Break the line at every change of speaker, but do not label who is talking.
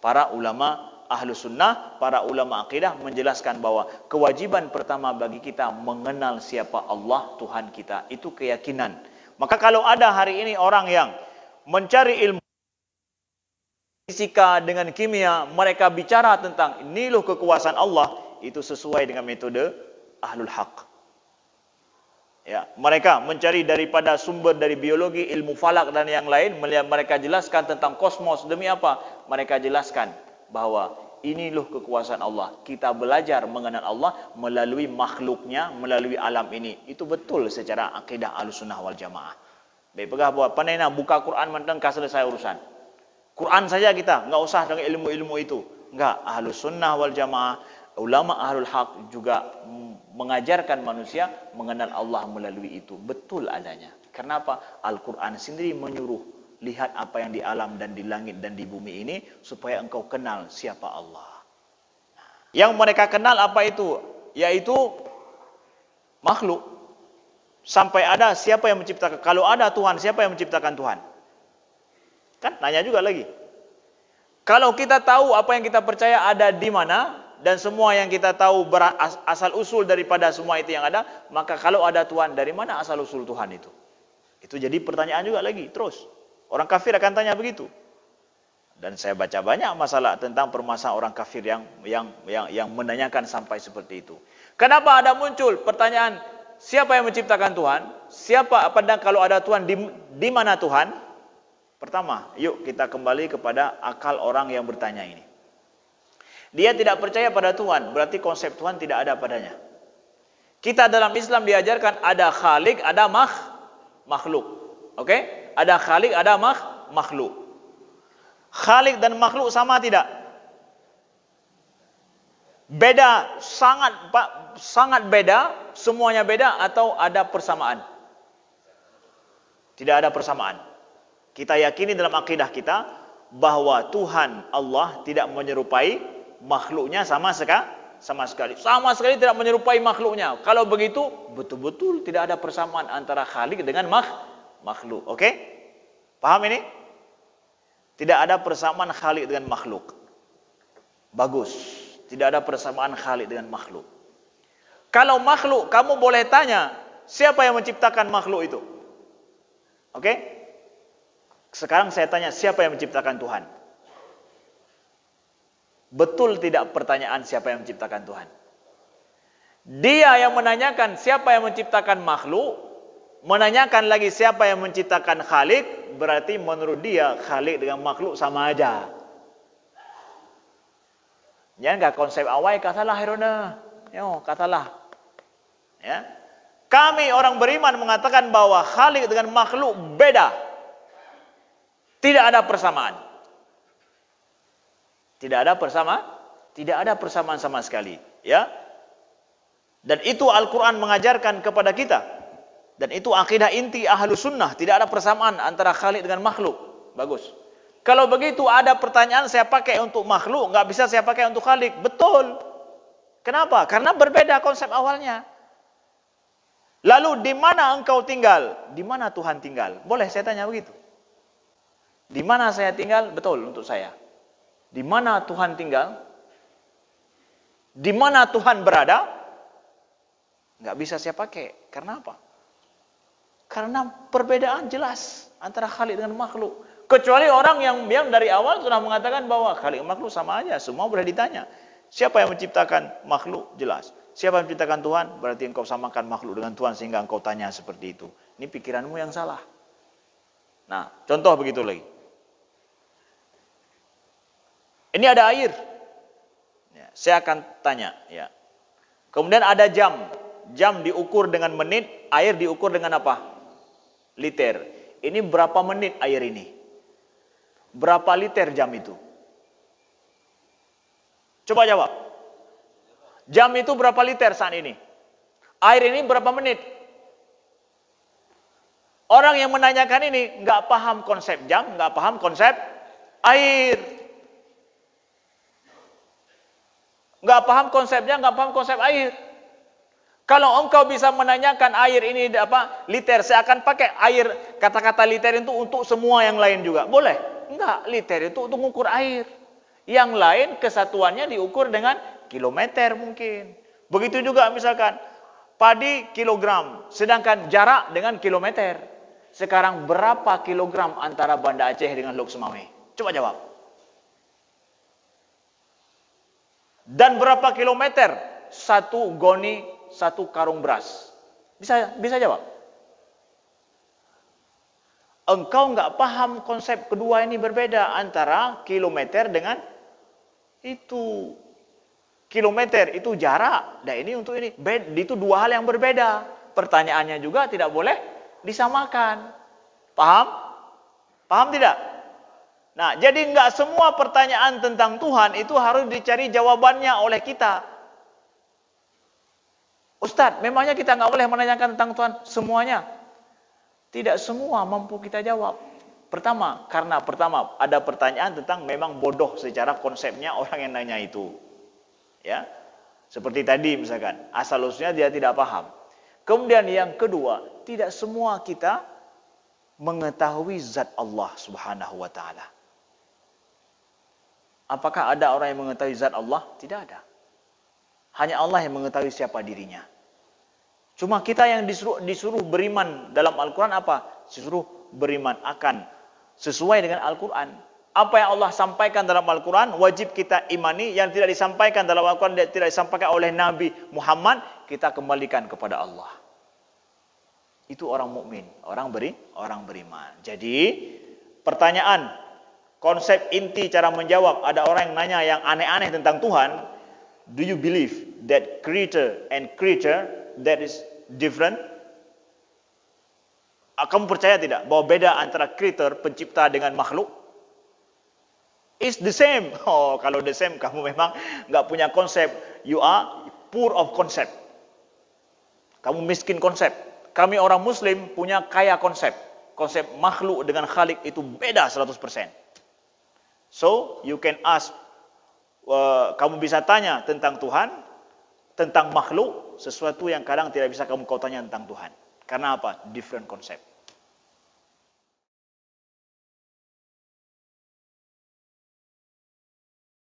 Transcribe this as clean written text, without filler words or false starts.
Para ulama ahlu sunnah, para ulama akidah menjelaskan bahwa kewajiban pertama bagi kita mengenal siapa Allah Tuhan kita, itu keyakinan. Maka kalau ada hari ini orang yang mencari ilmu fisika dengan kimia, mereka bicara tentang ini loh kekuasaan Allah, itu sesuai dengan metode ahlul haq. Ya, mereka mencari daripada sumber dari biologi, ilmu falak dan yang lain, mereka jelaskan tentang kosmos. Demi apa? Mereka jelaskan bahwa ini loh kekuasaan Allah. Kita belajar mengenal Allah melalui makhluknya, melalui alam ini. Itu betul secara akidah Ahlussunnah wal Jamaah. Baik, pegah buat panena buka Quran mentengkah selesai urusan. Quran saja kita, enggak usah dengan ilmu-ilmu itu. Enggak, Ahlussunnah wal Jamaah, ulama ahlul haq juga mengajarkan manusia mengenal Allah melalui itu. Betul adanya. Kenapa? Al-Quran sendiri menyuruh, lihat apa yang di alam dan di langit dan di bumi ini, supaya engkau kenal siapa Allah. Yang mereka kenal apa itu? Yaitu makhluk. Sampai ada siapa yang menciptakan. Kalau ada Tuhan, siapa yang menciptakan Tuhan? Kan nanya juga lagi. Kalau kita tahu apa yang kita percaya ada di mana, dan semua yang kita tahu asal usul daripada semua itu yang ada, maka kalau ada Tuhan, dari mana asal usul Tuhan itu? Itu jadi pertanyaan juga lagi, terus. Orang kafir akan tanya begitu. Dan saya baca banyak masalah tentang permasalahan orang kafir yang menanyakan sampai seperti itu. Kenapa ada muncul pertanyaan, siapa yang menciptakan Tuhan? Siapa, dan kalau ada Tuhan, di mana Tuhan? Pertama, yuk kita kembali kepada akal orang yang bertanya ini. Dia tidak percaya pada Tuhan, berarti konsep Tuhan tidak ada padanya. Kita dalam Islam diajarkan ada khalik, ada makhluk. Oke? Ada khalik, ada makhluk. Khalik dan makhluk sama tidak? Beda, sangat beda, semuanya beda, atau ada persamaan? Tidak ada persamaan. Kita yakini dalam akidah kita bahwa Tuhan Allah tidak menyerupai makhluknya sama sekali. Sama sekali tidak menyerupai makhluknya. Kalau begitu, betul-betul tidak ada persamaan antara khalik dengan makhluk. Oke? Paham ini? Tidak ada persamaan khalik dengan makhluk. Bagus. Tidak ada persamaan khalik dengan makhluk. Kalau makhluk, kamu boleh tanya, siapa yang menciptakan makhluk itu? Oke? Sekarang saya tanya, siapa yang menciptakan Tuhan? Betul tidak pertanyaan siapa yang menciptakan Tuhan? Dia yang menanyakan siapa yang menciptakan makhluk, menanyakan lagi siapa yang menciptakan khalik, berarti menurut dia khalik dengan makhluk sama aja. Jangan enggak konsep awal katalah herona. Yo, katalah. Ya. Kami orang beriman mengatakan bahwa khalik dengan makhluk beda. Tidak ada persamaan. Tidak ada persamaan sama sekali, ya. Dan itu Al-Quran mengajarkan kepada kita. Dan itu akidah inti Ahlus Sunnah, tidak ada persamaan antara khalik dengan makhluk. Bagus. Kalau begitu ada pertanyaan saya pakai untuk makhluk, nggak bisa saya pakai untuk khalik. Betul. Kenapa? Karena berbeda konsep awalnya. Lalu di mana engkau tinggal? Di mana Tuhan tinggal? Boleh saya tanya begitu? Di mana saya tinggal? Betul untuk saya. Di mana Tuhan tinggal? Di mana Tuhan berada? Nggak bisa saya pakai. Karena apa? Karena perbedaan jelas antara khalik dengan makhluk. Kecuali orang yang dari awal sudah mengatakan bahwa khalik makhluk sama aja. Semua boleh ditanya. Siapa yang menciptakan makhluk? Jelas. Siapa yang menciptakan Tuhan? Berarti engkau samakan makhluk dengan Tuhan sehingga engkau tanya seperti itu. Ini pikiranmu yang salah. Nah, contoh begitu lagi. Ini ada air. Ya, saya akan tanya. Ya. Kemudian ada jam. Jam diukur dengan menit, air diukur dengan apa? Liter. Ini berapa menit air ini? Berapa liter jam itu? Coba jawab. Jam itu berapa liter saat ini? Air ini berapa menit? Orang yang menanyakan ini nggak paham konsep jam, nggak paham konsep air. Nggak paham konsepnya, nggak paham konsep air. Kalau engkau bisa menanyakan air ini apa liter, saya akan pakai air, kata-kata liter itu untuk semua yang lain juga. Boleh? Enggak, liter itu untuk mengukur air. Yang lain kesatuannya diukur dengan kilometer mungkin. Begitu juga misalkan padi kilogram, sedangkan jarak dengan kilometer. Sekarang berapa kilogram antara Banda Aceh dengan Lok Sumawe? Coba jawab. Dan berapa kilometer satu goni, satu karung beras? Bisa jawab? Engkau nggak paham konsep kedua ini berbeda antara kilometer dengan itu. Kilometer itu jarak, dan ini untuk ini. Itu dua hal yang berbeda. Pertanyaannya juga tidak boleh disamakan. Paham? Paham tidak? Nah, jadi nggak semua pertanyaan tentang Tuhan itu harus dicari jawabannya oleh kita. Ustadz, memangnya kita nggak boleh menanyakan tentang Tuhan semuanya? Tidak semua mampu kita jawab. Karena pertama ada pertanyaan tentang memang bodoh secara konsepnya orang yang nanya itu. Ya, seperti tadi misalkan, asal-usulnya dia tidak paham. Kemudian yang kedua, tidak semua kita mengetahui zat Allah Subhanahu wa taala. Apakah ada orang yang mengetahui zat Allah? Tidak ada. Hanya Allah yang mengetahui siapa dirinya. Cuma kita yang disuruh beriman dalam Al-Quran apa? Disuruh beriman akan sesuai dengan Al-Quran. Apa yang Allah sampaikan dalam Al-Quran wajib kita imani. Yang tidak disampaikan dalam Al-Quran, tidak disampaikan oleh Nabi Muhammad, kita kembalikan kepada Allah. Itu orang mukmin, orang beriman. Jadi pertanyaan, konsep inti cara menjawab, ada orang yang nanya yang aneh-aneh tentang Tuhan. Do you believe that creator and creature that is different? Kamu percaya tidak bahwa beda antara creator, pencipta dengan makhluk? Is the same. Oh, kalau the same, kamu memang nggak punya konsep. You are poor of concept. Kamu miskin konsep. Kami orang Muslim punya kaya konsep. Konsep makhluk dengan khalik itu beda 100%. So, you can ask, kamu bisa tanya tentang Tuhan, tentang makhluk, sesuatu yang kadang tidak bisa kau tanya tentang Tuhan. Karena apa? Different concept.